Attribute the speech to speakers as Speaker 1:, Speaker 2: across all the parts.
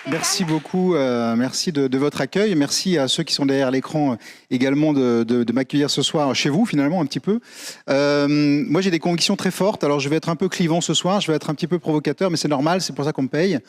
Speaker 1: Merci beaucoup, merci de votre accueil. Merci à ceux qui sont derrière l'écran également de m'accueillir ce soir chez vous, finalement, un petit peu. Moi, j'ai des convictions très fortes. Alors, je vais être un peu clivant ce soir, je vais être un petit peu provocateur, mais c'est normal, c'est pour ça qu'on me paye.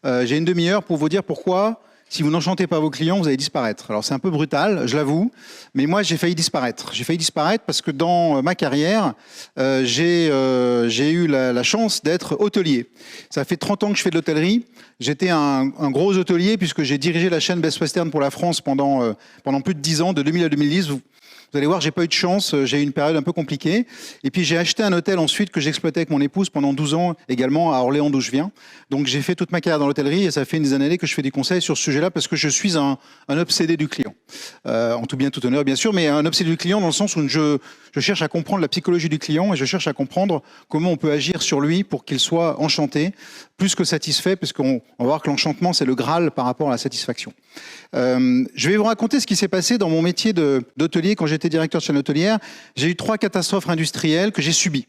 Speaker 1: J'ai une demi-heure pour vous dire pourquoi, si vous n'enchantez pas vos clients, vous allez disparaître. Alors, c'est un peu brutal, je l'avoue, mais moi, j'ai failli disparaître. J'ai failli disparaître parce que dans ma carrière, j'ai eu la chance d'être hôtelier. Ça fait 30 ans que je fais de l'hôtellerie. J'étais un gros hôtelier puisque j'ai dirigé la chaîne Best Western pour la France pendant plus de 10 ans, de 2000 à 2010. Vous allez voir, j'ai pas eu de chance, j'ai eu une période un peu compliquée. Et puis j'ai acheté un hôtel ensuite que j'exploitais avec mon épouse pendant 12 ans également à Orléans d'où je viens. Donc j'ai fait toute ma carrière dans l'hôtellerie et ça fait une dizaine d'années que je fais des conseils sur ce sujet-là parce que je suis un obsédé du client. En tout bien, tout honneur bien sûr, mais un obsédé du client dans le sens où je cherche à comprendre la psychologie du client et je cherche à comprendre comment on peut agir sur lui pour qu'il soit enchanté, plus que satisfait, parce qu'on va voir que l'enchantement c'est le Graal par rapport à la satisfaction. Je vais vous raconter ce qui s'est passé dans mon métier d'hôtelier quand j'étais directeur de chaîne hôtelière. J'ai eu 3 catastrophes industrielles que j'ai subies.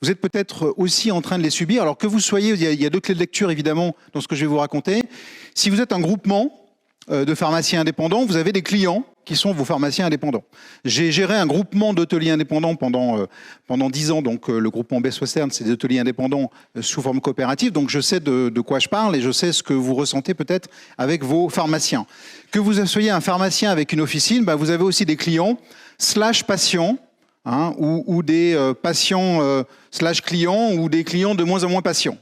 Speaker 1: Vous êtes peut-être aussi en train de les subir. Alors que vous soyez, il y a 2 clés de lecture évidemment dans ce que je vais vous raconter. Si vous êtes un groupement de pharmaciens indépendants, vous avez des clients qui sont vos pharmaciens indépendants. J'ai géré un groupement d'hôteliers indépendants pendant 10 ans. Donc le groupement Best Western, c'est des hôteliers indépendants sous forme coopérative. Donc je sais de quoi je parle et je sais ce que vous ressentez peut-être avec vos pharmaciens. Que vous soyez un pharmacien avec une officine, vous avez aussi des clients / patients, ou des patients / clients ou des clients de moins en moins patients.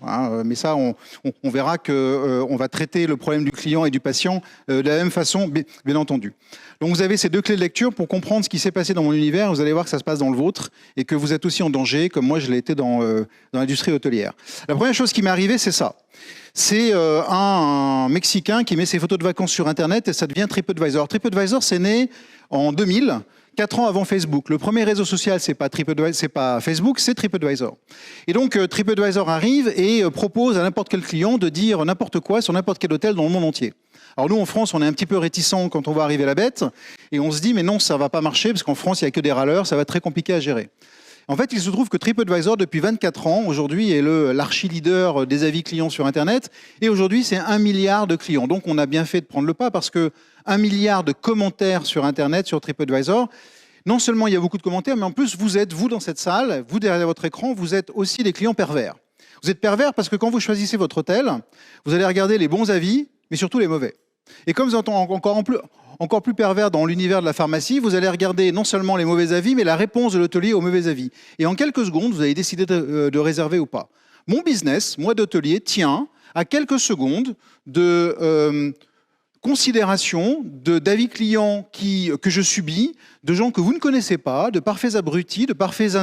Speaker 1: Mais ça, on verra qu'on va traiter le problème du client et du patient de la même façon, bien entendu. Donc vous avez ces 2 clés de lecture pour comprendre ce qui s'est passé dans mon univers. Vous allez voir que ça se passe dans le vôtre et que vous êtes aussi en danger, comme moi je l'ai été dans l'industrie hôtelière. La première chose qui m'est arrivée, c'est ça. C'est un Mexicain qui met ses photos de vacances sur Internet et ça devient TripAdvisor. TripAdvisor, c'est né en 2000. 4 ans avant Facebook. Le premier réseau social, c'est pas Facebook, c'est TripAdvisor. Et donc, TripAdvisor arrive et propose à n'importe quel client de dire n'importe quoi sur n'importe quel hôtel dans le monde entier. Alors nous, en France, on est un petit peu réticents quand on va arriver à la bête et on se dit, mais non, ça va pas marcher parce qu'en France, il y a que des râleurs, ça va être très compliqué à gérer. En fait, il se trouve que TripAdvisor, depuis 24 ans, aujourd'hui, est l'archi-leader des avis clients sur Internet. Et aujourd'hui, c'est 1 milliard de clients. Donc, on a bien fait de prendre le pas parce que 1 milliard de commentaires sur Internet, sur TripAdvisor, non seulement il y a beaucoup de commentaires, mais en plus, vous dans cette salle, vous derrière votre écran, vous êtes aussi des clients pervers. Vous êtes pervers parce que quand vous choisissez votre hôtel, vous allez regarder les bons avis, mais surtout les mauvais. Et comme vous êtes encore plus pervers dans l'univers de la pharmacie, vous allez regarder non seulement les mauvais avis, mais la réponse de l'hôtelier aux mauvais avis. Et en quelques secondes, vous allez décider de réserver ou pas. Mon business, moi d'hôtelier, tient à quelques secondes de considération d'avis clients que je subis, de gens que vous ne connaissez pas, de parfaits abrutis, de parfaits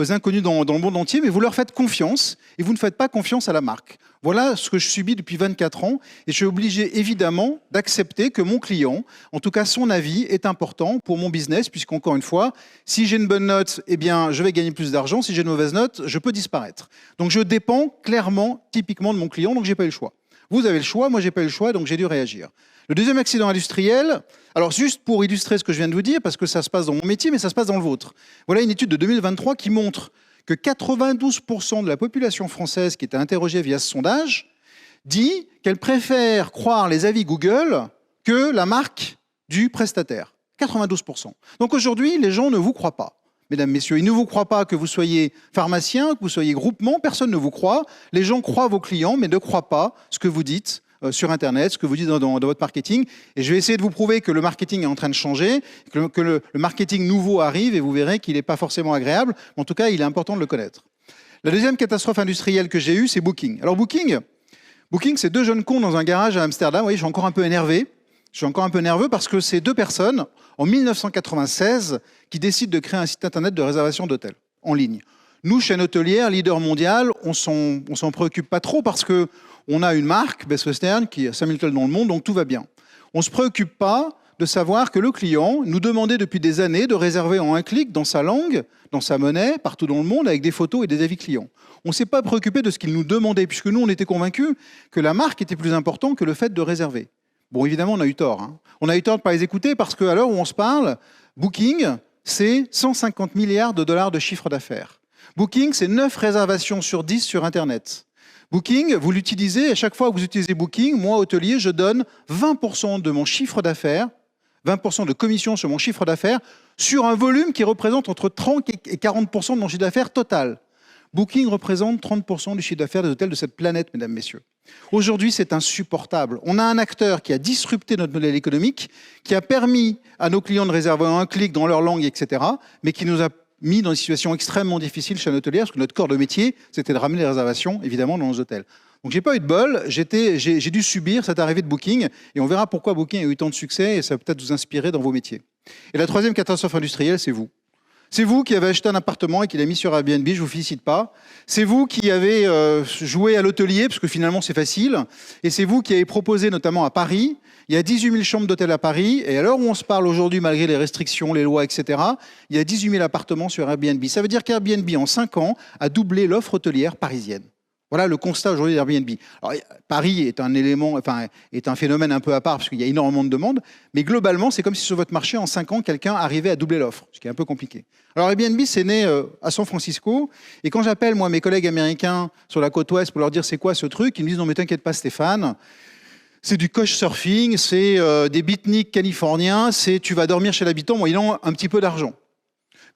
Speaker 1: inconnus dans le monde entier, mais vous leur faites confiance et vous ne faites pas confiance à la marque. Voilà ce que je subis depuis 24 ans et je suis obligé évidemment d'accepter que mon client, en tout cas son avis, est important pour mon business puisqu'encore une fois, si j'ai une bonne note, eh bien je vais gagner plus d'argent. Si j'ai une mauvaise note, je peux disparaître. Donc je dépends clairement, typiquement de mon client, donc j'ai pas eu le choix. Vous avez le choix, moi j'ai pas eu le choix, donc j'ai dû réagir. Le deuxième accident industriel, alors juste pour illustrer ce que je viens de vous dire, parce que ça se passe dans mon métier, mais ça se passe dans le vôtre. Voilà une étude de 2023 qui montre que 92% de la population française qui était interrogée via ce sondage dit qu'elle préfère croire les avis Google que la marque du prestataire. 92%. Donc aujourd'hui, les gens ne vous croient pas. Mesdames, messieurs, ils ne vous croient pas que vous soyez pharmacien, que vous soyez groupement, personne ne vous croit. Les gens croient vos clients, mais ne croient pas ce que vous dites sur Internet, ce que vous dites dans votre marketing. Et je vais essayer de vous prouver que le marketing est en train de changer, que le marketing nouveau arrive et vous verrez qu'il n'est pas forcément agréable. En tout cas, il est important de le connaître. La deuxième catastrophe industrielle que j'ai eue, c'est Booking. Alors Booking, c'est 2 jeunes cons dans un garage à Amsterdam. Vous voyez, je suis encore un peu énervé. Je suis encore un peu nerveux parce que c'est 2 personnes, en 1996, qui décident de créer un site internet de réservation d'hôtels en ligne. Nous, chaîne hôtelière, leader mondial, on s'en préoccupe pas trop parce que on a une marque, Best Western, qui a 5000 hôtels dans le monde, donc tout va bien. On ne se préoccupe pas de savoir que le client nous demandait depuis des années de réserver en un clic dans sa langue, dans sa monnaie, partout dans le monde, avec des photos et des avis clients. On ne s'est pas préoccupé de ce qu'il nous demandait, puisque nous, on était convaincus que la marque était plus importante que le fait de réserver. Bon, évidemment, on a eu tort. On a eu tort de ne pas les écouter parce qu'à l'heure où on se parle, Booking, c'est 150 milliards de dollars de chiffre d'affaires. Booking, c'est 9 réservations sur 10 sur Internet. Booking, vous l'utilisez, à chaque fois que vous utilisez Booking, moi, hôtelier, je donne 20% de mon chiffre d'affaires, 20% de commission sur mon chiffre d'affaires, sur un volume qui représente entre 30 et 40% de mon chiffre d'affaires total. Booking représente 30% du chiffre d'affaires des hôtels de cette planète, mesdames, messieurs. Aujourd'hui, c'est insupportable. On a un acteur qui a disrupté notre modèle économique, qui a permis à nos clients de réserver un clic dans leur langue, etc., mais qui nous a mis dans une situation extrêmement difficile chez un hôtelier, parce que notre corps de métier, c'était de ramener les réservations, évidemment, dans nos hôtels. Donc, j'ai pas eu de bol, j'ai dû subir cette arrivée de Booking, et on verra pourquoi Booking a eu tant de succès, et ça va peut-être vous inspirer dans vos métiers. Et la troisième catastrophe industrielle, c'est vous. C'est vous qui avez acheté un appartement et qui l'avez mis sur Airbnb, je ne vous félicite pas. C'est vous qui avez joué à l'hôtelier, parce que finalement c'est facile. Et c'est vous qui avez proposé, notamment à Paris, il y a 18 000 chambres d'hôtel à Paris, et à l'heure où on se parle aujourd'hui, malgré les restrictions, les lois, etc., il y a 18 000 appartements sur Airbnb. Ça veut dire qu'Airbnb, en 5 ans, a doublé l'offre hôtelière parisienne. Voilà le constat aujourd'hui d'Airbnb. Alors, Paris est un élément, enfin, est un phénomène un peu à part parce qu'il y a énormément de demandes, mais globalement, c'est comme si sur votre marché, en 5 ans, quelqu'un arrivait à doubler l'offre, ce qui est un peu compliqué. Alors, Airbnb, c'est né à San Francisco, et quand j'appelle, moi, mes collègues américains sur la côte ouest pour leur dire c'est quoi ce truc, ils me disent non, mais t'inquiète pas, Stéphane, c'est du couchsurfing, c'est des beatniks californiens, c'est tu vas dormir chez l'habitant moyennant un petit peu d'argent.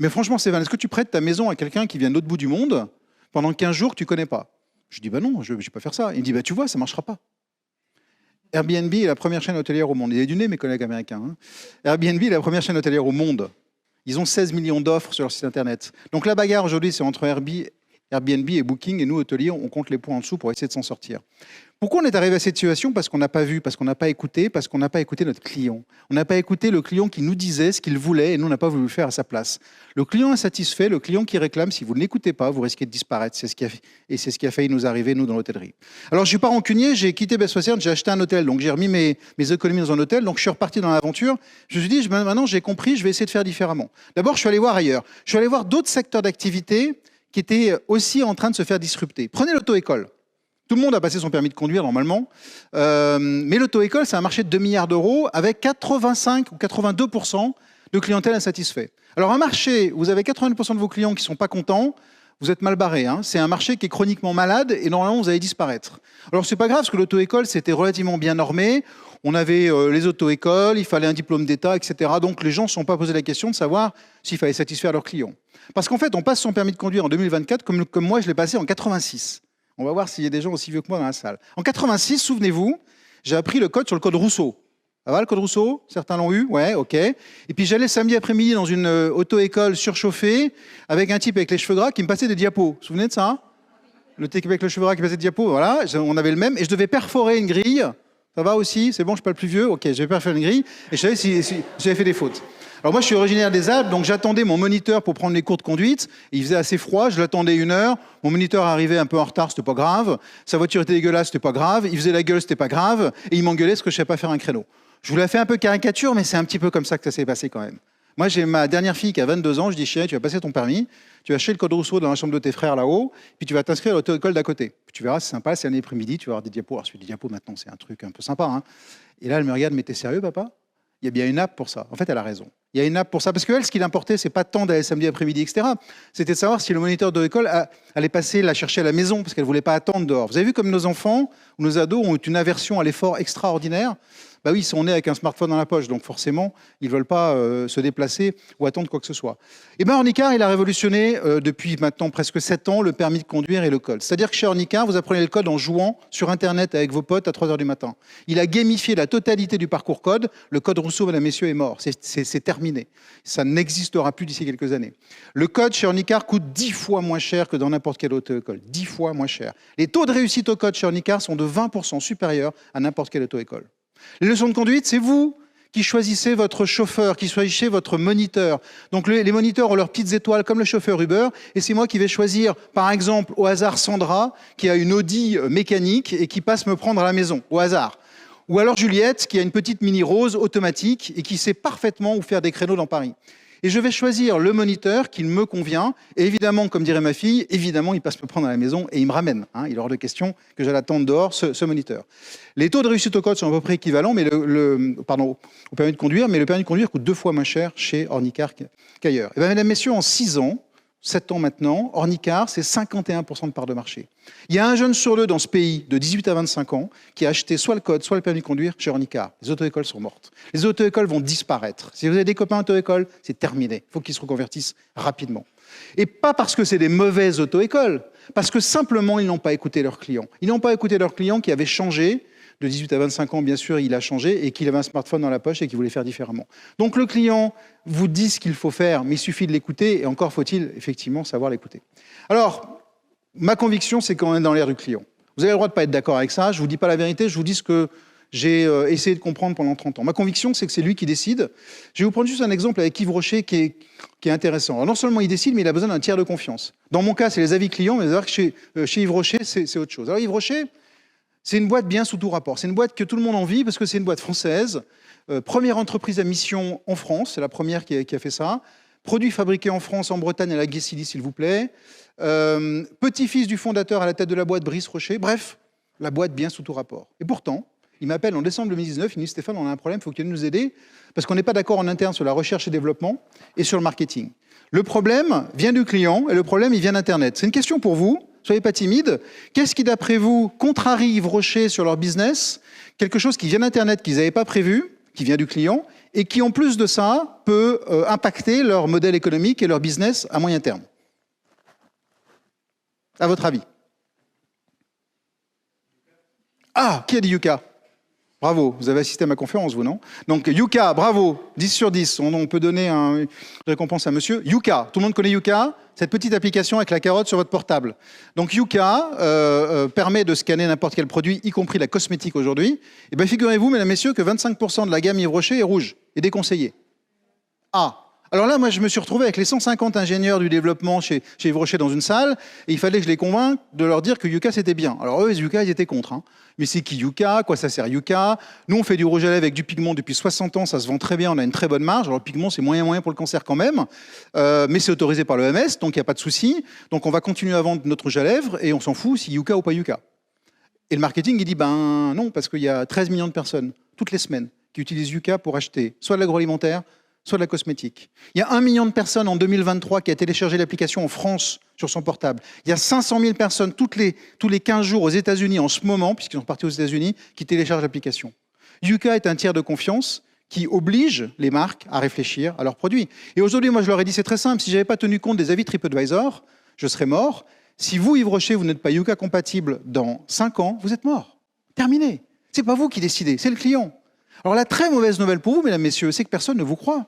Speaker 1: Mais franchement, Stéphane, est-ce que tu prêtes ta maison à quelqu'un qui vient de l'autre bout du monde pendant 15 jours que tu connais pas? Je dis, bah non, je ne vais pas faire ça. Il me dit, bah tu vois, ça ne marchera pas. Airbnb est la première chaîne hôtelière au monde. Il est du nez, mes collègues américains. Hein. Airbnb est la première chaîne hôtelière au monde. Ils ont 16 millions d'offres sur leur site internet. Donc la bagarre aujourd'hui, c'est entre Airbnb et Booking, et nous, hôteliers, on compte les points en dessous pour essayer de s'en sortir. Pourquoi on est arrivé à cette situation? Parce qu'on n'a pas vu, parce qu'on n'a pas écouté, parce qu'on n'a pas écouté notre client. On n'a pas écouté le client qui nous disait ce qu'il voulait, et nous, on n'a pas voulu le faire à sa place. Le client insatisfait, le client qui réclame, si vous ne l'écoutez pas, vous risquez de disparaître. C'est ce qui a failli nous arriver, nous, dans l'hôtellerie. Alors, je ne suis pas rancunier, j'ai quitté Best Western, j'ai acheté un hôtel, donc j'ai remis mes économies dans un hôtel, donc je suis reparti dans l'aventure. Je me suis dit, maintenant, j'ai compris, je vais essayer de faire différemment. D'abord, je suis allé voir ailleurs. Je suis allé voir d'autres secteurs d'activité qui étaient aussi en train de se faire disrupter. Prenez l'auto-école. Tout le monde a passé son permis de conduire normalement, mais l'auto-école, c'est un marché de 2 milliards d'euros avec 85 ou 82% de clientèle insatisfait. Alors un marché où vous avez 80% de vos clients qui ne sont pas contents, vous êtes mal barré. Hein. C'est un marché qui est chroniquement malade et normalement vous allez disparaître. Alors c'est pas grave parce que l'auto-école, c'était relativement bien normé. On avait les auto-écoles, il fallait un diplôme d'État, etc. Donc les gens ne se sont pas posé la question de savoir s'il fallait satisfaire leurs clients. Parce qu'en fait, on passe son permis de conduire en 2024 comme moi je l'ai passé en 86. On va voir s'il y a des gens aussi vieux que moi dans la salle. En 86, souvenez-vous, j'ai appris le code sur le code Rousseau. Ça va le code Rousseau? Certains l'ont eu? Ouais, ok. Et puis j'allais samedi après-midi dans une auto-école surchauffée avec un type avec les cheveux gras qui me passait des diapos. Vous vous souvenez de ça? Le type avec les cheveux gras qui passait des diapos, voilà, on avait le même. Et je devais perforer une grille. Ça va aussi? C'est bon, je ne suis pas le plus vieux? Ok, je vais perforer une grille. Et je savais si j'avais fait des fautes. Alors moi, je suis originaire des Alpes, donc j'attendais mon moniteur pour prendre les cours de conduite. Il faisait assez froid, je l'attendais 1 heure. Mon moniteur arrivait un peu en retard, c'était pas grave. Sa voiture était dégueulasse, c'était pas grave. Il faisait la gueule, c'était pas grave. Et il m'engueulait parce que je savais pas faire un créneau. Je vous l'ai fait un peu caricature, mais c'est un petit peu comme ça que ça s'est passé quand même. Moi, j'ai ma dernière fille qui a 22 ans. Je dis, chérie, tu vas passer ton permis. Tu vas chez le code Rousseau dans la chambre de tes frères là-haut. Puis tu vas t'inscrire à l'auto-école d'à côté. Puis tu verras, c'est sympa, c'est l'année après-midi. Tu vas avoir des diapos. Alors, celui des diapos maintenant, c'est un truc un peu sympa. Hein. Et là, elle me regarde, mais t'es sérieux, papa? Il y a bien une app pour ça. En fait, elle a raison. Il y a une app pour ça. Parce qu'elle, ce qui l'importait, c'est pas tant d'aller samedi après-midi, etc. C'était de savoir si le moniteur de l'école allait passer la chercher à la maison, parce qu'elle voulait pas attendre dehors. Vous avez vu comme nos enfants ou nos ados ont une aversion à l'effort extraordinaire? Bah oui, ils sont nés avec un smartphone dans la poche, donc forcément, ils ne veulent pas se déplacer ou attendre quoi que ce soit. Et bien, Ornicar, il a révolutionné depuis maintenant presque 7 ans le permis de conduire et le code. C'est-à-dire que chez Ornicar, vous apprenez le code en jouant sur Internet avec vos potes à 3 h du matin. Il a gamifié la totalité du parcours code. Le code Rousseau, mesdames, messieurs, est mort. C'est terminé. Ça n'existera plus d'ici quelques années. Le code chez Ornicar coûte 10 fois moins cher que dans n'importe quelle autre école. 10 fois moins cher. Les taux de réussite au code chez Ornicar sont de 20% supérieurs à n'importe quelle auto-école. Les leçons de conduite, c'est vous qui choisissez votre chauffeur, qui choisissez votre moniteur. Donc les moniteurs ont leurs petites étoiles comme le chauffeur Uber, et c'est moi qui vais choisir, par exemple, au hasard Sandra, qui a une Audi mécanique et qui passe me prendre à la maison, au hasard. Ou alors Juliette, qui a une petite mini rose automatique et qui sait parfaitement où faire des créneaux dans Paris. Et je vais choisir le moniteur qui me convient. Et évidemment, comme dirait ma fille, évidemment, il passe me prendre à la maison et il me ramène. Hein. Il est hors de question que j'aille attendre dehors ce moniteur. Les taux de réussite au code sont à peu près équivalents mais au permis de conduire, mais le permis de conduire coûte 2 fois moins cher chez Ornicar qu'ailleurs. Et bien, mesdames, messieurs, en 6 ans, 7 ans maintenant, Ornicar, c'est 51% de part de marché. Il y a un jeune sur deux dans ce pays, de 18 à 25 ans, qui a acheté soit le code, soit le permis de conduire chez Ornicar. Les auto-écoles sont mortes. Les auto-écoles vont disparaître. Si vous avez des copains auto-écoles, c'est terminé. Il faut qu'ils se reconvertissent rapidement. Et pas parce que c'est des mauvaises auto-écoles, parce que simplement, ils n'ont pas écouté leurs clients. Ils n'ont pas écouté leurs clients qui avaient changé. De 18 à 25 ans, bien sûr, il a changé et qu'il avait un smartphone dans la poche et qu'il voulait faire différemment. Donc le client vous dit ce qu'il faut faire, mais il suffit de l'écouter et encore faut-il effectivement savoir l'écouter. Alors, ma conviction, c'est qu'on est dans l'ère du client. Vous avez le droit de ne pas être d'accord avec ça, je ne vous dis pas la vérité, je vous dis ce que j'ai essayé de comprendre pendant 30 ans. Ma conviction, c'est que c'est lui qui décide. Je vais vous prendre juste un exemple avec Yves Rocher qui est intéressant. Alors, non seulement il décide, mais il a besoin d'un tiers de confiance. Dans mon cas, c'est les avis clients, mais vous allez voir que chez Yves Rocher, c'est autre chose. Alors Yves Rocher, c'est une boîte bien sous tout rapport. C'est une boîte que tout le monde envie parce que c'est une boîte française. Première entreprise à mission en France, c'est la première qui a fait ça. Produit fabriqué en France, en Bretagne, à la Guessily, s'il vous plaît. Petit-fils du fondateur à la tête de la boîte, Brice Rocher. Bref, la boîte bien sous tout rapport. Et pourtant, il m'appelle en décembre 2019, il me dit « Stéphane, on a un problème, il faut que tu viennes nous aider parce qu'on n'est pas d'accord en interne sur la recherche et développement et sur le marketing. Le problème vient du client et le problème, il vient d'Internet. C'est une question pour vous. Soyez pas timide. Qu'est-ce qui, d'après vous, contrarie Yves Rocher sur leur business? Quelque chose qui vient d'Internet, qu'ils n'avaient pas prévu, qui vient du client, et qui, en plus de ça, peut impacter leur modèle économique et leur business à moyen terme. À votre avis? Ah, qui a dit Yuka? Bravo, vous avez assisté à ma conférence, vous, non? Donc, Yuka, bravo, 10 sur 10. On peut donner une récompense à monsieur. Yuka, tout le monde connaît Yuka? Cette petite application avec la carotte sur votre portable. Donc, Yuka permet de scanner n'importe quel produit, y compris la cosmétique aujourd'hui. Et bien, figurez-vous, mesdames, messieurs, que 25% de la gamme Yves Rocher est rouge et déconseillée. Ah! Alors là, moi, je me suis retrouvé avec les 150 ingénieurs du développement chez Yves Rocher dans une salle, et il fallait que je les convainque de leur dire que Yuka, c'était bien. Alors eux, Yuka, ils étaient contre. Hein. Mais c'est qui Yuka? Quoi ça sert Yuka? Nous, on fait du rouge à lèvres avec du pigment depuis 60 ans, ça se vend très bien, on a une très bonne marge. Alors le pigment, c'est moyen pour le cancer quand même, mais c'est autorisé par l'OMS, donc il n'y a pas de souci. Donc on va continuer à vendre notre rouge à lèvres, et on s'en fout si Yuka ou pas Yuka. Et le marketing, il dit, ben non, parce qu'il y a 13 millions de personnes, toutes les semaines, qui utilisent Yuka pour acheter soit de l'agroalimentaire, soit de la cosmétique. Il y a 1 million de personnes en 2023 qui a téléchargé l'application en France sur son portable. Il y a 500 000 personnes tous les 15 jours aux États-Unis en ce moment, puisqu'ils sont partis aux États-Unis, qui téléchargent l'application. Yuka est un tiers de confiance qui oblige les marques à réfléchir à leurs produits. Et aujourd'hui, moi, je leur ai dit, c'est très simple, si je n'avais pas tenu compte des avis TripAdvisor, je serais mort. Si vous, Yves Rocher, vous n'êtes pas Yuka compatible dans 5 ans, vous êtes mort. Terminé. C'est pas vous qui décidez, c'est le client. Alors la très mauvaise nouvelle pour vous, mesdames, messieurs, c'est que personne ne vous croit.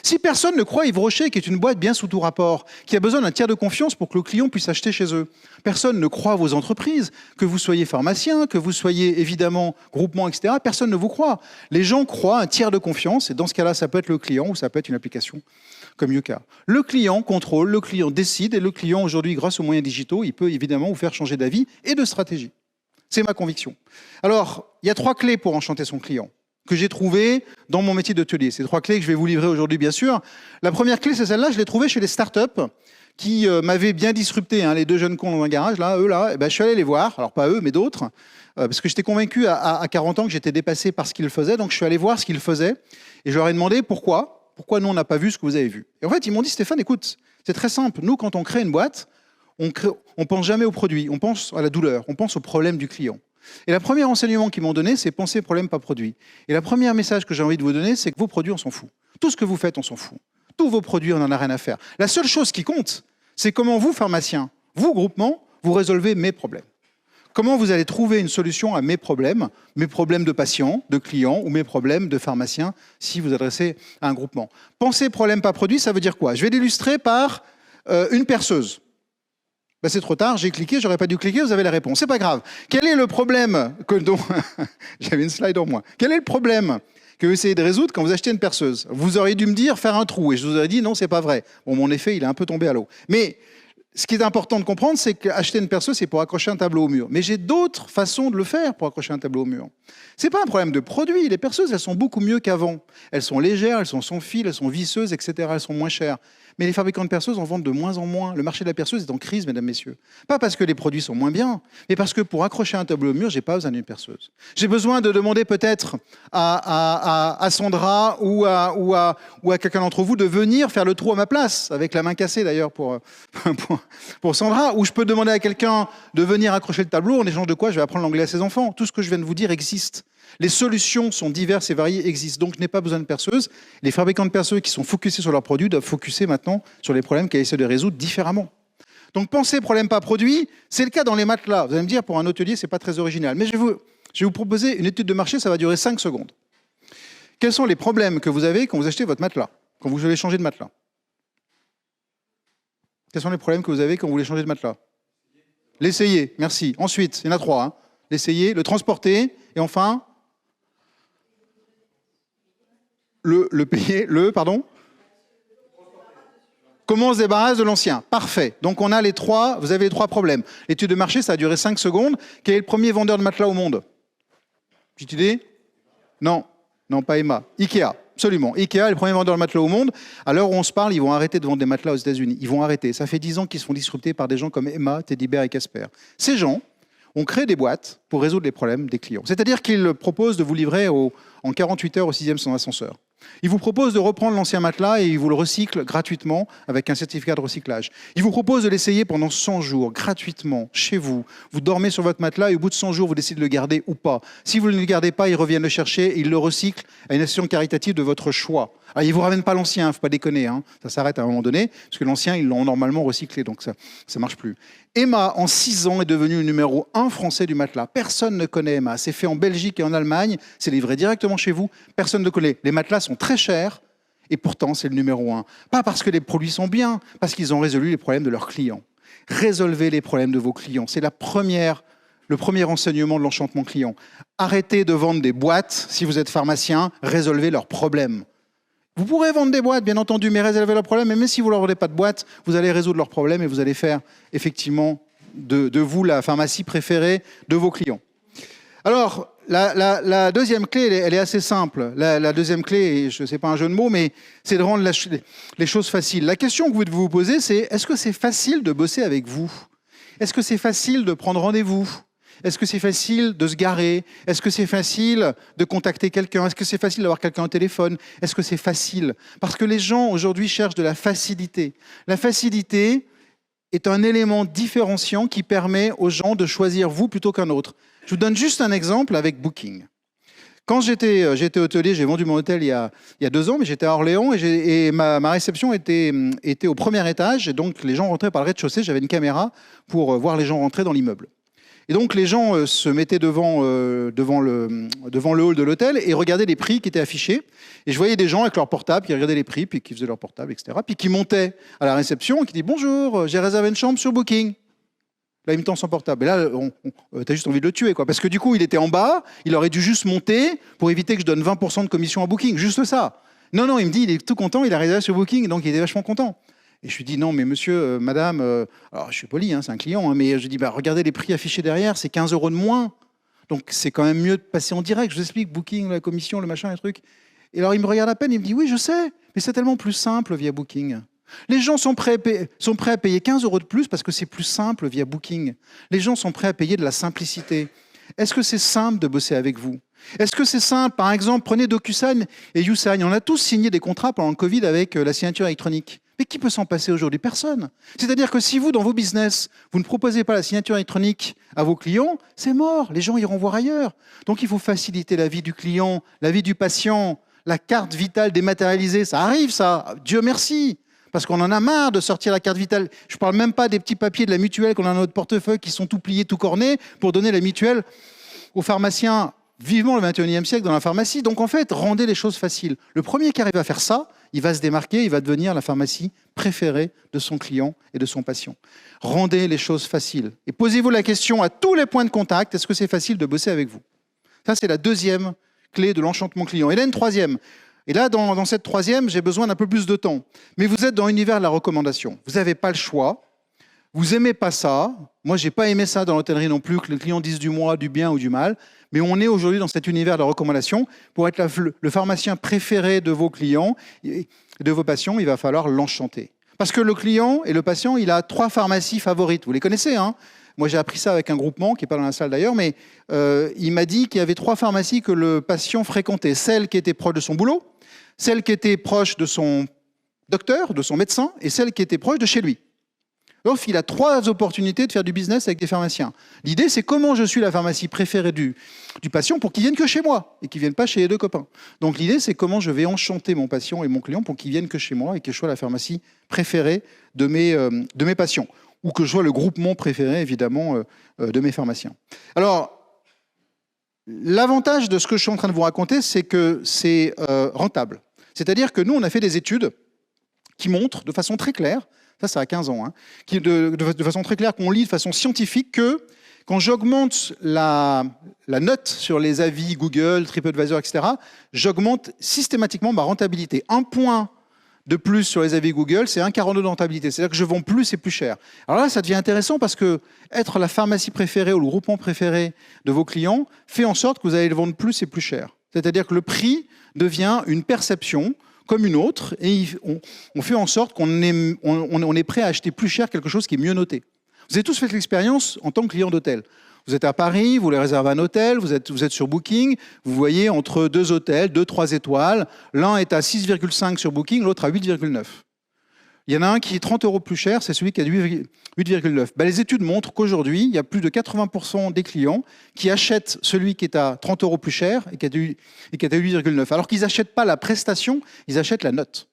Speaker 1: Si personne ne croit Yves Rocher, qui est une boîte bien sous tout rapport, qui a besoin d'un tiers de confiance pour que le client puisse acheter chez eux, personne ne croit à vos entreprises, que vous soyez pharmacien, que vous soyez évidemment groupement, etc., personne ne vous croit. Les gens croient à un tiers de confiance, et dans ce cas-là, ça peut être le client ou ça peut être une application comme Yuka. Le client contrôle, le client décide, et le client aujourd'hui, grâce aux moyens digitaux, il peut évidemment vous faire changer d'avis et de stratégie. C'est ma conviction. Alors, il y a 3 clés pour enchanter son client que j'ai trouvé dans mon métier d'hôtelier. C'est 3 clés que je vais vous livrer aujourd'hui, bien sûr. La première clé, c'est celle-là, je l'ai trouvée chez les startups qui m'avaient bien disrupté, hein, les 2 jeunes cons dans un garage, là, eux, là, et ben, je suis allé les voir, alors pas eux, mais d'autres, parce que j'étais convaincu à 40 ans que j'étais dépassé par ce qu'ils faisaient, donc je suis allé voir ce qu'ils faisaient, et je leur ai demandé pourquoi nous, on n'a pas vu ce que vous avez vu. Et en fait, ils m'ont dit, Stéphane, écoute, c'est très simple, nous, quand on crée une boîte, on pense jamais au produit, on pense à la douleur, on pense au problème du client. Et le premier enseignement qu'ils m'ont donné, c'est penser problème, pas produit. Et le premier message que j'ai envie de vous donner, c'est que vos produits, on s'en fout. Tout ce que vous faites, on s'en fout. Tous vos produits, on n'en a rien à faire. La seule chose qui compte, c'est comment vous, pharmaciens, vous, groupement, vous résolvez mes problèmes. Comment vous allez trouver une solution à mes problèmes de patients, de clients ou mes problèmes de pharmaciens si vous adressez à un groupement. Penser problème, pas produit, ça veut dire quoi? Je vais l'illustrer par une perceuse. Ben c'est trop tard, j'ai cliqué, j'aurais pas dû cliquer, vous avez la réponse. C'est pas grave. Quel est le problème J'avais une slide en moins. Quel est le problème que vous essayez de résoudre quand vous achetez une perceuse? Vous auriez dû me dire faire un trou, et je vous aurais dit non, c'est pas vrai. Bon, mon effet, il est un peu tombé à l'eau. Mais ce qui est important de comprendre, c'est qu'acheter une perceuse, c'est pour accrocher un tableau au mur. Mais j'ai d'autres façons de le faire pour accrocher un tableau au mur. C'est pas un problème de produit. Les perceuses, elles sont beaucoup mieux qu'avant. Elles sont légères, elles sont sans fil, elles sont visseuses, etc. Elles sont moins chères. Mais les fabricants de perceuses en vendent de moins en moins. Le marché de la perceuse est en crise, mesdames, messieurs. Pas parce que les produits sont moins bien, mais parce que pour accrocher un tableau au mur, j'ai pas besoin d'une perceuse. J'ai besoin de demander peut-être à Sandra ou à quelqu'un d'entre vous de venir faire le trou à ma place, avec la main cassée d'ailleurs pour Sandra, ou je peux demander à quelqu'un de venir accrocher le tableau, en échange de quoi je vais apprendre l'anglais à ses enfants. Tout ce que je viens de vous dire existe. Les solutions sont diverses et variées, existent. Donc, je n'ai pas besoin de perceuse. Les fabricants de perceuses qui sont focusés sur leurs produits doivent focuser maintenant sur les problèmes qu'elles essaient de résoudre différemment. Donc, penser problème pas produit, c'est le cas dans les matelas. Vous allez me dire, pour un hôtelier, ce n'est pas très original. Mais je vais vous proposer une étude de marché, ça va durer 5 secondes. Quels sont les problèmes que vous avez quand vous achetez votre matelas, quand vous voulez changer de matelas? Quels sont les problèmes que vous avez quand vous voulez changer de matelas? L'essayer, merci. Ensuite, il y en a 3. Hein. L'essayer, le transporter, et enfin le payer, pardon? Comment on se débarrasse de l'ancien? Parfait. Donc on a vous avez les 3 problèmes. L'étude de marché, ça a duré 5 secondes. Quel est le premier vendeur de matelas au monde? Petite idée? Non, pas Emma. Ikea, absolument. Ikea est le premier vendeur de matelas au monde. À l'heure où on se parle, ils vont arrêter de vendre des matelas aux États-Unis. Ils vont arrêter. Ça fait 10 ans qu'ils se font disrupter par des gens comme Emma, Teddy Bear et Casper. Ces gens ont créé des boîtes pour résoudre les problèmes des clients. C'est-à-dire qu'ils proposent de vous livrer en 48 heures au 6e sans ascenseur. Ils vous proposent de reprendre l'ancien matelas et ils vous le recyclent gratuitement avec un certificat de recyclage. Ils vous proposent de l'essayer pendant 100 jours, gratuitement, chez vous. Vous dormez sur votre matelas et au bout de 100 jours, vous décidez de le garder ou pas. Si vous ne le gardez pas, ils reviennent le chercher et ils le recyclent à une association caritative de votre choix. Alors, ils ne vous ramènent pas l'ancien, il ne faut pas déconner. Hein. Ça s'arrête à un moment donné, parce que l'ancien, ils l'ont normalement recyclé, donc ça ne marche plus. Emma, en 6 ans, est devenu le numéro 1 français du matelas. Personne ne connaît Emma. C'est fait en Belgique et en Allemagne. C'est livré directement chez vous. Personne ne connaît. Les matelas sont très chers et pourtant, c'est le numéro 1. Pas parce que les produits sont bien, parce qu'ils ont résolu les problèmes de leurs clients. Résolvez les problèmes de vos clients. C'est le premier enseignement de l'enchantement client. Arrêtez de vendre des boîtes. Si vous êtes pharmacien, résolvez leurs problèmes. Vous pourrez vendre des boîtes, bien entendu, mais résolvez leurs problèmes. Et même si vous ne leur vendez pas de boîte, vous allez résoudre leurs problèmes et vous allez faire effectivement de vous la pharmacie préférée de vos clients. Alors, la deuxième clé, elle est assez simple. La deuxième clé, ce n'est pas un jeu de mots, mais c'est de rendre les choses faciles. La question que vous devez vous poser, c'est est-ce que c'est facile de bosser avec vous? Est-ce que c'est facile de prendre rendez-vous? Est-ce que c'est facile de se garer? Est-ce que c'est facile de contacter quelqu'un? Est-ce que c'est facile d'avoir quelqu'un au téléphone? Est-ce que c'est facile? Parce que les gens aujourd'hui cherchent de la facilité. La facilité est un élément différenciant qui permet aux gens de choisir vous plutôt qu'un autre. Je vous donne juste un exemple avec Booking. Quand j'étais hôtelier, j'ai vendu mon hôtel il y a 2 ans, mais j'étais à Orléans et ma réception était au premier étage. Et donc les gens rentraient par le rez-de-chaussée, j'avais une caméra pour voir les gens rentrer dans l'immeuble. Et donc les gens se mettaient devant le hall de l'hôtel et regardaient les prix qui étaient affichés. Et je voyais des gens avec leur portable qui regardaient les prix, puis qui faisaient leur portable, etc. Puis qui montaient à la réception et qui disaient « Bonjour, j'ai réservé une chambre sur Booking ». Là, il me tend son portable. Et là, t'as juste envie de le tuer, quoi. Parce que du coup, il était en bas, il aurait dû juste monter pour éviter que je donne 20% de commission à Booking. Juste ça. Non, il me dit, il est tout content, il a réservé sur Booking, donc il était vachement content. Et je lui dis, non, mais monsieur, madame, alors je suis poli, hein, c'est un client, hein, mais je lui dis, regardez les prix affichés derrière, c'est 15 € de moins. Donc c'est quand même mieux de passer en direct. Je vous explique, Booking, la commission, le machin, les trucs. Et alors il me regarde à peine, il me dit, oui, je sais, mais c'est tellement plus simple via Booking. Les gens sont prêts à payer 15 € de plus parce que c'est plus simple via Booking. Les gens sont prêts à payer de la simplicité. Est-ce que c'est simple de bosser avec vous? Est-ce que c'est simple? Par exemple, prenez DocuSign et YouSign. On a tous signé des contrats pendant le Covid avec la signature électronique. Mais qui peut s'en passer aujourd'hui? Personne. C'est-à-dire que si vous, dans vos business, vous ne proposez pas la signature électronique à vos clients, c'est mort. Les gens iront voir ailleurs. Donc il faut faciliter la vie du client, la vie du patient, la carte vitale dématérialisée. Ça arrive, ça. Dieu merci. Parce qu'on en a marre de sortir la carte vitale. Je ne parle même pas des petits papiers de la mutuelle qu'on a dans notre portefeuille qui sont tout pliés, tout cornés pour donner la mutuelle aux pharmaciens. Vivement le 21e siècle dans la pharmacie. Donc en fait, rendez les choses faciles. Le premier qui arrive à faire ça, il va se démarquer, il va devenir la pharmacie préférée de son client et de son patient. Rendez les choses faciles. Et posez-vous la question à tous les points de contact, est-ce que c'est facile de bosser avec vous? Ça, c'est la deuxième clé de l'enchantement client. Et là, une troisième. Et là, dans cette troisième, j'ai besoin d'un peu plus de temps. Mais vous êtes dans l'univers de la recommandation. Vous n'avez pas le choix. Vous aimez pas ça. Moi, j'ai pas aimé ça dans l'hôtellerie non plus, que les clients disent du moi, du bien ou du mal. Mais on est aujourd'hui dans cet univers de recommandation. Pour être le pharmacien préféré de vos clients, de vos patients, il va falloir l'enchanter. Parce que le client et le patient, il a 3 pharmacies favorites. Vous les connaissez, hein? Moi, j'ai appris ça avec un groupement, qui n'est pas dans la salle d'ailleurs, mais il m'a dit qu'il y avait 3 pharmacies que le patient fréquentait. Celle qui était proche de son boulot, celle qui était proche de son docteur, de son médecin, et celle qui était proche de chez lui. Donc, il a 3 opportunités de faire du business avec des pharmaciens. L'idée, c'est comment je suis la pharmacie préférée du patient pour qu'il vienne que chez moi et qu'il ne vienne pas chez les 2 copains. Donc, l'idée, c'est comment je vais enchanter mon patient et mon client pour qu'ils viennent que chez moi et que je sois la pharmacie préférée de mes patients. Ou que je sois le groupement préféré, évidemment, de mes pharmaciens. Alors, l'avantage de ce que je suis en train de vous raconter, c'est que c'est rentable. C'est-à-dire que nous, on a fait des études qui montrent de façon très claire, ça a 15 ans, hein, de façon très claire, qu'on lit de façon scientifique, que quand j'augmente la note sur les avis Google, TripAdvisor, etc., j'augmente systématiquement ma rentabilité. 1 point de plus sur les avis Google, c'est 1,42 de rentabilité. C'est-à-dire que je vends plus et plus cher. Alors là, ça devient intéressant parce que être la pharmacie préférée ou le groupement préféré de vos clients fait en sorte que vous allez le vendre plus et plus cher. C'est-à-dire que le prix devient une perception comme une autre, et on fait en sorte qu'on est prêt à acheter plus cher quelque chose qui est mieux noté. Vous avez tous fait l'expérience en tant que client d'hôtel. Vous êtes à Paris, vous voulez réserver un hôtel, vous êtes sur Booking, vous voyez entre 2 hôtels, 2-3 étoiles, l'un est à 6,5 sur Booking, l'autre à 8,9. Il y en a un qui est 30 € plus cher, c'est celui qui a 8,9. Les études montrent qu'aujourd'hui, il y a plus de 80% des clients qui achètent celui qui est à 30 € plus cher et qui est à 8,9. Alors qu'ils n'achètent pas la prestation, ils achètent la note.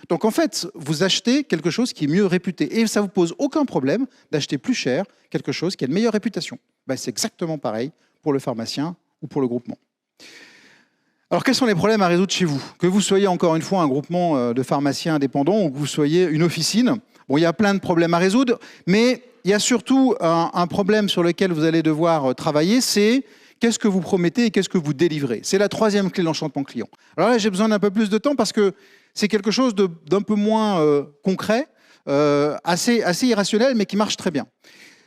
Speaker 1: Donc en fait, vous achetez quelque chose qui est mieux réputé. Et ça ne vous pose aucun problème d'acheter plus cher quelque chose qui a une meilleure réputation. C'est exactement pareil pour le pharmacien ou pour le groupement. Alors, quels sont les problèmes à résoudre chez vous? Que vous soyez encore une fois un groupement de pharmaciens indépendants ou que vous soyez une officine, bon, il y a plein de problèmes à résoudre, mais il y a surtout un problème sur lequel vous allez devoir travailler, c'est qu'est-ce que vous promettez et qu'est-ce que vous délivrez. C'est la 3e clé de l'enchantement client. Alors là, j'ai besoin d'un peu plus de temps parce que c'est quelque chose d'un peu moins concret, assez irrationnel, mais qui marche très bien.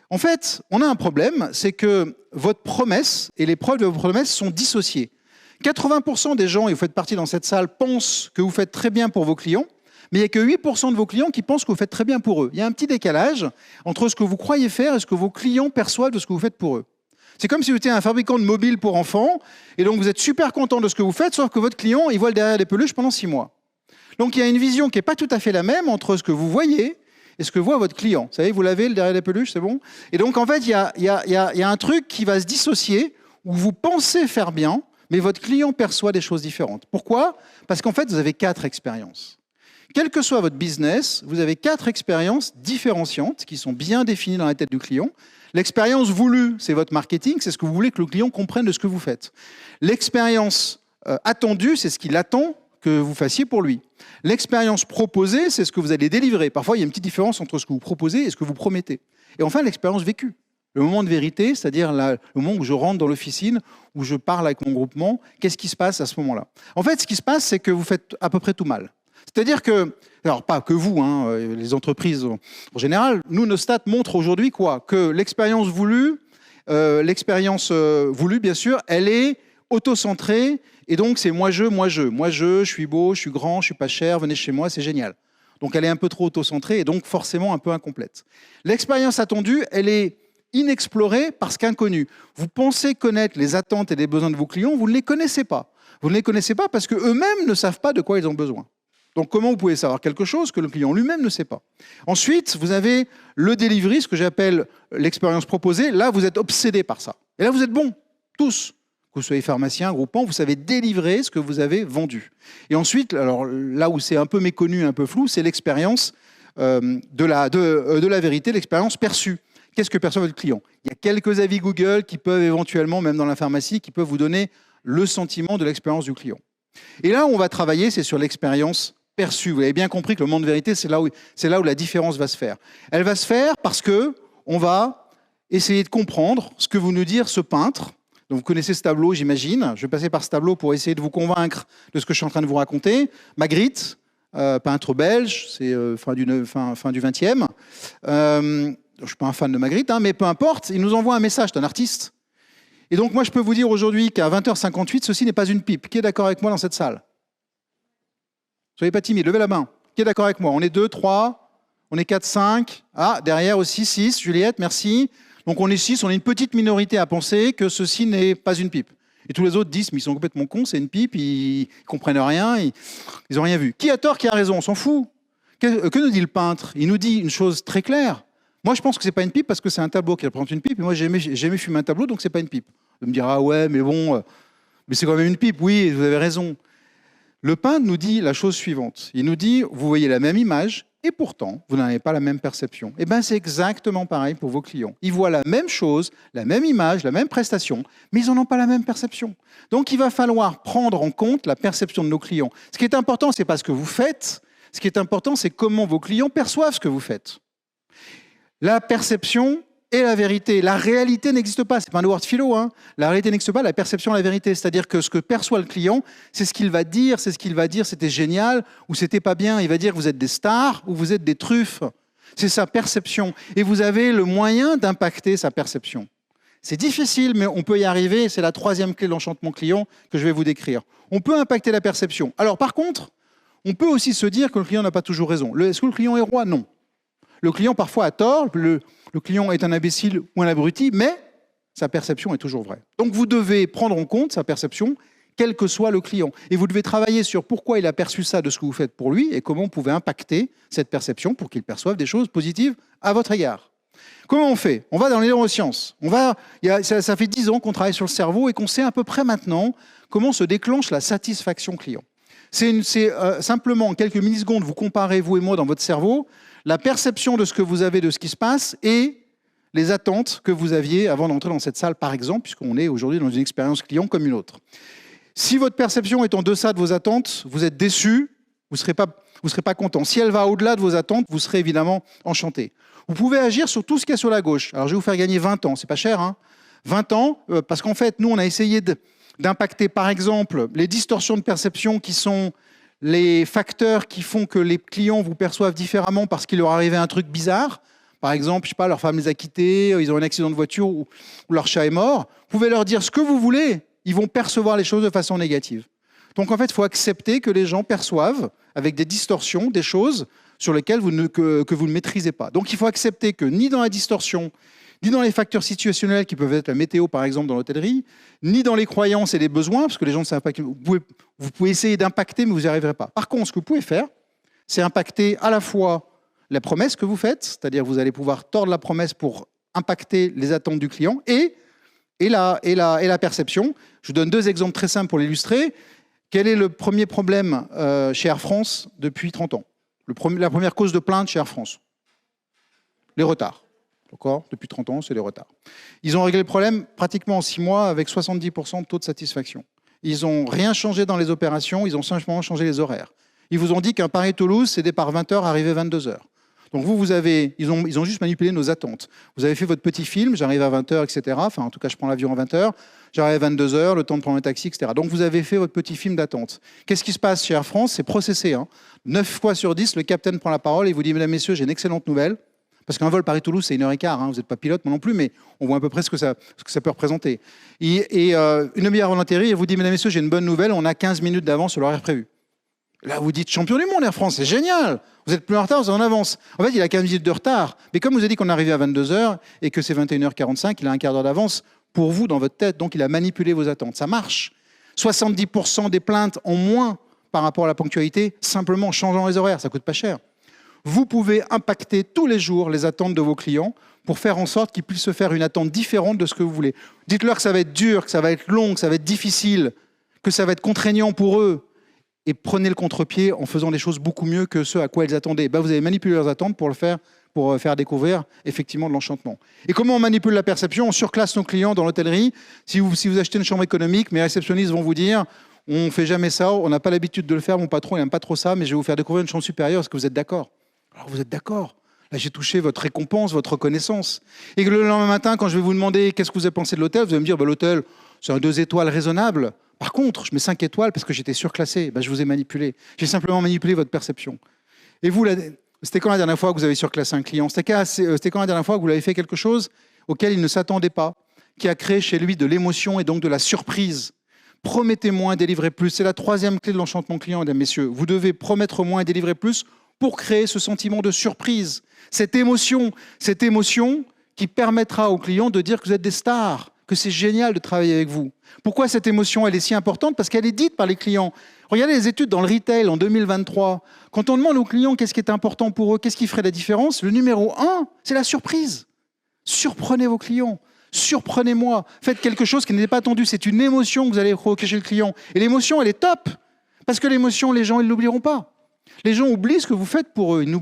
Speaker 1: En fait, on a un problème, c'est que votre promesse et les preuves de vos promesses sont dissociées. 80% des gens, et vous faites partie dans cette salle, pensent que vous faites très bien pour vos clients, mais il n'y a que 8% de vos clients qui pensent que vous faites très bien pour eux. Il y a un petit décalage entre ce que vous croyez faire et ce que vos clients perçoivent de ce que vous faites pour eux. C'est comme si vous étiez un fabricant de mobiles pour enfants, et donc vous êtes super content de ce que vous faites, sauf que votre client, il vole derrière les peluches pendant 6 mois. Donc il y a une vision qui n'est pas tout à fait la même entre ce que vous voyez et ce que voit votre client. Vous savez, vous l'avez, le derrière les peluches, c'est bon? Et donc en fait, il y a un truc qui va se dissocier, où vous pensez faire bien, mais votre client perçoit des choses différentes. Pourquoi? Parce qu'en fait, vous avez 4 expériences. Quel que soit votre business, vous avez 4 expériences différenciantes qui sont bien définies dans la tête du client. L'expérience voulue, c'est votre marketing, c'est ce que vous voulez que le client comprenne de ce que vous faites. L'expérience attendue, c'est ce qu'il attend que vous fassissiez pour lui. L'expérience proposée, c'est ce que vous allez délivrer. Parfois, il y a une petite différence entre ce que vous proposez et ce que vous promettez. Et enfin, l'expérience vécue. Le moment de vérité, c'est-à-dire le moment où je rentre dans l'officine, où je parle avec mon groupement, qu'est-ce qui se passe à ce moment-là? En fait, ce qui se passe, c'est que vous faites à peu près tout mal. C'est-à-dire que, alors pas que vous, hein, les entreprises en général, nous, nos stats montrent aujourd'hui quoi? Que l'expérience voulue, bien sûr, elle est auto-centrée, et donc c'est moi, je suis beau, je suis grand, je suis pas cher, venez chez moi, c'est génial. Donc elle est un peu trop auto-centrée, et donc forcément un peu incomplète. L'expérience attendue, elle est inexplorée parce qu'inconnue. Vous pensez connaître les attentes et les besoins de vos clients, vous ne les connaissez pas. Vous ne les connaissez pas parce qu'eux-mêmes ne savent pas de quoi ils ont besoin. Donc comment vous pouvez savoir quelque chose que le client lui-même ne sait pas? Ensuite, vous avez le delivery, ce que j'appelle l'expérience proposée. Là, vous êtes obsédé par ça. Et là, vous êtes bons, tous. Que vous soyez pharmacien, groupement, vous savez délivrer ce que vous avez vendu. Et ensuite, alors là où c'est un peu méconnu, un peu flou, c'est l'expérience de la vérité, l'expérience perçue. Qu'est-ce que perçoit votre client? Il y a quelques avis Google qui peuvent éventuellement, même dans la pharmacie, qui peuvent vous donner le sentiment de l'expérience du client. Et là où on va travailler, c'est sur l'expérience perçue. Vous avez bien compris que le moment de vérité, c'est là où la différence va se faire. Elle va se faire parce qu'on va essayer de comprendre ce que veut nous dire ce peintre. Donc vous connaissez ce tableau, j'imagine. Je vais passer par ce tableau pour essayer de vous convaincre de ce que je suis en train de vous raconter. Magritte, peintre belge, c'est fin du XXe. je ne suis pas un fan de Magritte, hein, mais peu importe, il nous envoie un message, c'est un artiste. Et donc moi je peux vous dire aujourd'hui qu'à 20h58, ceci n'est pas une pipe. Qui est d'accord avec moi dans cette salle? Soyez pas timide, levez la main. Qui est d'accord avec moi? On est 2, 3, on est 4, 5. Ah, derrière aussi 6, Juliette, merci. Donc on est 6, on est une petite minorité à penser que ceci n'est pas une pipe. Et tous les autres disent, mais ils sont complètement cons, c'est une pipe, ils comprennent rien, ils n'ont rien vu. Qui a tort, qui a raison? On s'en fout. Que nous dit le peintre? Il nous dit une chose très claire. Moi, je pense que c'est pas une pipe parce que c'est un tableau qui représente une pipe. Et moi, j'ai jamais fumé un tableau, donc c'est pas une pipe. De me dire, ah ouais, mais bon, mais c'est quand même une pipe. Oui, vous avez raison. Le peintre nous dit la chose suivante. Il nous dit, vous voyez la même image, et pourtant, vous n'avez pas la même perception. Eh bien, c'est exactement pareil pour vos clients. Ils voient la même chose, la même image, la même prestation, mais ils n'en ont pas la même perception. Donc, il va falloir prendre en compte la perception de nos clients. Ce qui est important, ce n'est pas ce que vous faites. Ce qui est important, c'est comment vos clients perçoivent ce que vous faites. La perception et la vérité. La réalité n'existe pas. Ce n'est pas un word philo. Hein. La réalité n'existe pas, la perception et la vérité. C'est-à-dire que ce que perçoit le client, c'est ce qu'il va dire. C'est ce qu'il va dire, c'était génial ou c'était pas bien. Il va dire que vous êtes des stars ou vous êtes des truffes. C'est sa perception. Et vous avez le moyen d'impacter sa perception. C'est difficile, mais on peut y arriver. C'est la troisième clé de l'enchantement client que je vais vous décrire. On peut impacter la perception. Alors par contre, on peut aussi se dire que le client n'a pas toujours raison. Est-ce que le client est roi? Non. Le client parfois a tort, le client est un imbécile ou un abruti, mais sa perception est toujours vraie. Donc vous devez prendre en compte sa perception, quel que soit le client. Et vous devez travailler sur pourquoi il a perçu ça de ce que vous faites pour lui et comment vous pouvez impacter cette perception pour qu'il perçoive des choses positives à votre égard. Comment on fait? On va dans les neurosciences. Ça fait 10 ans qu'on travaille sur le cerveau et qu'on sait à peu près maintenant comment se déclenche la satisfaction client. C'est simplement en quelques millisecondes, vous comparez, vous et moi, dans votre cerveau, la perception de ce que vous avez de ce qui se passe et les attentes que vous aviez avant d'entrer dans cette salle, par exemple, puisqu'on est aujourd'hui dans une expérience client comme une autre. Si votre perception est en deçà de vos attentes, vous êtes déçu, vous ne serez pas content. Si elle va au-delà de vos attentes, vous serez évidemment enchanté. Vous pouvez agir sur tout ce qu'il y a sur la gauche. Alors, je vais vous faire gagner 20 ans. C'est pas cher, hein? 20 ans, parce qu'en fait, nous, on a essayé d'impacter, par exemple, les distorsions de perception qui sont les facteurs qui font que les clients vous perçoivent différemment parce qu'il leur arrivait un truc bizarre. Par exemple, je sais pas, leur femme les a quittés, ils ont un accident de voiture ou leur chat est mort. Vous pouvez leur dire ce que vous voulez, ils vont percevoir les choses de façon négative. Donc en fait, il faut accepter que les gens perçoivent avec des distorsions des choses sur lesquelles que vous ne maîtrisez pas. Donc il faut accepter que ni dans la distorsion, ni dans les facteurs situationnels qui peuvent être la météo par exemple dans l'hôtellerie, ni dans les croyances et les besoins, parce que les gens ne savent pas, vous pouvez essayer d'impacter mais vous n'y arriverez pas. Par contre, ce que vous pouvez faire, c'est impacter à la fois la promesse que vous faites, c'est-à-dire vous allez pouvoir tordre la promesse pour impacter les attentes du client et la perception. Je vous donne 2 exemples très simples pour l'illustrer. Quel est le premier problème chez Air France depuis 30 ans? La première cause de plainte chez Air France? Les retards. D'accord? Depuis 30 ans, c'est les retards. Ils ont réglé le problème pratiquement en 6 mois avec 70% de taux de satisfaction. Ils n'ont rien changé dans les opérations, ils ont simplement changé les horaires. Ils vous ont dit qu'un Paris-Toulouse, c'est départ 20h, arrivé 22h. Donc ils ont juste manipulé nos attentes. Vous avez fait votre petit film, j'arrive à 20h, etc. Enfin, en tout cas, je prends l'avion à 20h, j'arrive à 22h, le temps de prendre un taxi, etc. Donc vous avez fait votre petit film d'attente. Qu'est-ce qui se passe chez Air France? C'est processé. 9 fois sur 10, le capitaine prend la parole et vous dit, mesdames, messieurs, j'ai une excellente nouvelle. Parce qu'un vol Paris-Toulouse, c'est 1h15. Vous n'êtes pas pilote, moi non plus, mais on voit à peu près ce que ça peut représenter. Une demi-heure avant l'atterrir, il vous dit, mesdames, messieurs, j'ai une bonne nouvelle, on a 15 minutes d'avance sur l'horaire prévu. Là, vous dites champion du monde, Air France, c'est génial. Vous êtes plus en retard, vous êtes en avance. En fait, il a 15 minutes de retard. Mais comme vous avez dit qu'on arrivait à 22h et que c'est 21h45, il a un quart d'heure d'avance pour vous dans votre tête. Donc, il a manipulé vos attentes. Ça marche. 70% des plaintes en moins par rapport à la ponctualité, simplement en changeant les horaires. Ça coûte pas cher. Vous pouvez impacter tous les jours les attentes de vos clients pour faire en sorte qu'ils puissent se faire une attente différente de ce que vous voulez. Dites-leur que ça va être dur, que ça va être long, que ça va être difficile, que ça va être contraignant pour eux. Et prenez le contre-pied en faisant des choses beaucoup mieux que ce à quoi ils attendaient. Vous avez manipulé leurs attentes pour faire découvrir effectivement de l'enchantement. Et comment on manipule la perception? On surclasse nos clients dans l'hôtellerie. Si vous achetez une chambre économique, mes réceptionnistes vont vous dire on ne fait jamais ça, on n'a pas l'habitude de le faire, mon patron il n'aime pas trop ça, mais je vais vous faire découvrir une chambre supérieure, est-ce que vous êtes d'accord? Alors vous êtes d'accord. Là, j'ai touché votre récompense, votre reconnaissance. Et que le lendemain matin, quand je vais vous demander qu'est-ce que vous avez pensé de l'hôtel, vous allez me dire l'hôtel, c'est un 2 étoiles raisonnable. Par contre, je mets 5 étoiles parce que j'étais surclassé. Je vous ai manipulé. J'ai simplement manipulé votre perception. Et vous, C'était quand la dernière fois que vous avez surclassé un client? C'était quand la dernière fois que vous avez fait quelque chose auquel il ne s'attendait pas, qui a créé chez lui de l'émotion et donc de la surprise? Promettez moins, délivrez plus. C'est la troisième clé de l'enchantement client, mesdames, messieurs. Vous devez promettre moins et délivrer plus pour créer ce sentiment de surprise. Cette émotion qui permettra aux clients de dire que vous êtes des stars, que c'est génial de travailler avec vous. Pourquoi cette émotion, elle est si importante? Parce qu'elle est dite par les clients. Regardez les études dans le retail en 2023. Quand on demande aux clients qu'est-ce qui est important pour eux, qu'est-ce qui ferait la différence, le numéro 1, c'est la surprise. Surprenez vos clients. Surprenez-moi. Faites quelque chose qui n'était pas attendu. C'est une émotion que vous allez provoquer chez le client. Et l'émotion, elle est top. Parce que l'émotion, les gens, ils ne l'oublieront pas. Les gens oublient ce que vous faites pour eux. Ils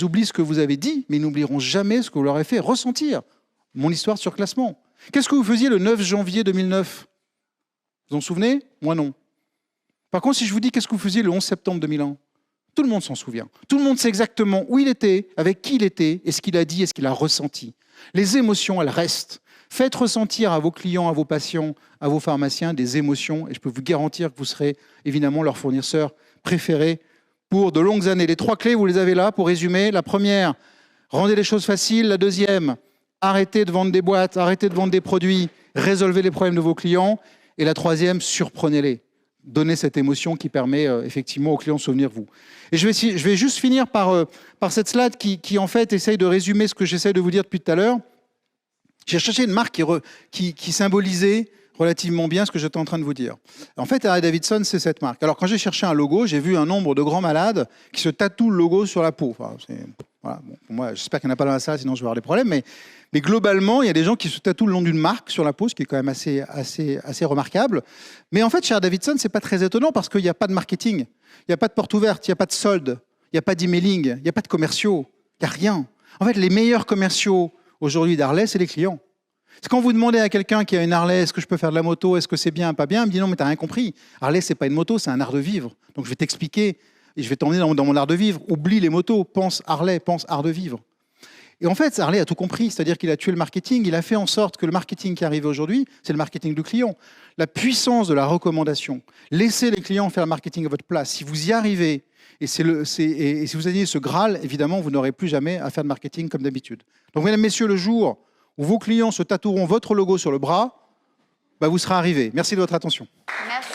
Speaker 1: oublient ce que vous avez dit, mais ils n'oublieront jamais ce que vous leur avez fait ressentir. Mon histoire sur classement. Qu'est-ce que vous faisiez le 9 janvier 2009? Vous vous en souvenez? Moi, non. Par contre, si je vous dis qu'est-ce que vous faisiez le 11 septembre 2001, tout le monde s'en souvient. Tout le monde sait exactement où il était, avec qui il était, et ce qu'il a dit, et ce qu'il a ressenti. Les émotions, elles restent. Faites ressentir à vos clients, à vos patients, à vos pharmaciens des émotions, et je peux vous garantir que vous serez évidemment leur fournisseur préféré pour de longues années. Les 3 clés, vous les avez là pour résumer. La première, rendez les choses faciles. La deuxième, arrêtez de vendre des boîtes, arrêtez de vendre des produits, résolvez les problèmes de vos clients. Et la troisième, surprenez-les. Donnez cette émotion qui permet effectivement aux clients de se souvenir de vous. Et je vais juste finir par cette slide qui en fait essaye de résumer ce que j'essaie de vous dire depuis tout à l'heure. J'ai cherché une marque qui symbolisait relativement bien ce que j'étais en train de vous dire. En fait, Harley-Davidson, c'est cette marque. Alors, quand j'ai cherché un logo, j'ai vu un nombre de grands malades qui se tatouent le logo sur la peau. Enfin, voilà, bon, pour moi, j'espère qu'il n'y en a pas dans la salle, sinon je vais avoir des problèmes. Mais globalement, il y a des gens qui se tatouent le nom d'une marque sur la peau, ce qui est quand même assez remarquable. Mais en fait, chez Harley-Davidson, ce n'est pas très étonnant parce qu'il n'y a pas de marketing, il n'y a pas de porte ouverte, il n'y a pas de solde, il n'y a pas d'emailing, il n'y a pas de commerciaux, il n'y a rien. En fait, les meilleurs commerciaux aujourd'hui d'Harley, c'est les clients. C'est quand vous demandez à quelqu'un qui a une Harley, est-ce que je peux faire de la moto, est-ce que c'est bien, pas bien, il me dit non, mais tu n'as rien compris. Harley, c'est pas une moto, c'est un art de vivre. Donc je vais t'expliquer et je vais t'emmener dans mon art de vivre. Oublie les motos, pense Harley, pense art de vivre. Et en fait, Harley a tout compris, c'est-à-dire qu'il a tué le marketing, il a fait en sorte que le marketing qui arrive aujourd'hui, c'est le marketing du client. La puissance de la recommandation. Laissez les clients faire le marketing à votre place. Si vous y arrivez, et si vous avez ce Graal, évidemment, vous n'aurez plus jamais à faire de marketing comme d'habitude. Donc, mesdames, messieurs, le jour où vos clients se tatoueront votre logo sur le bras, vous serez arrivés. Merci de votre attention.
Speaker 2: Merci.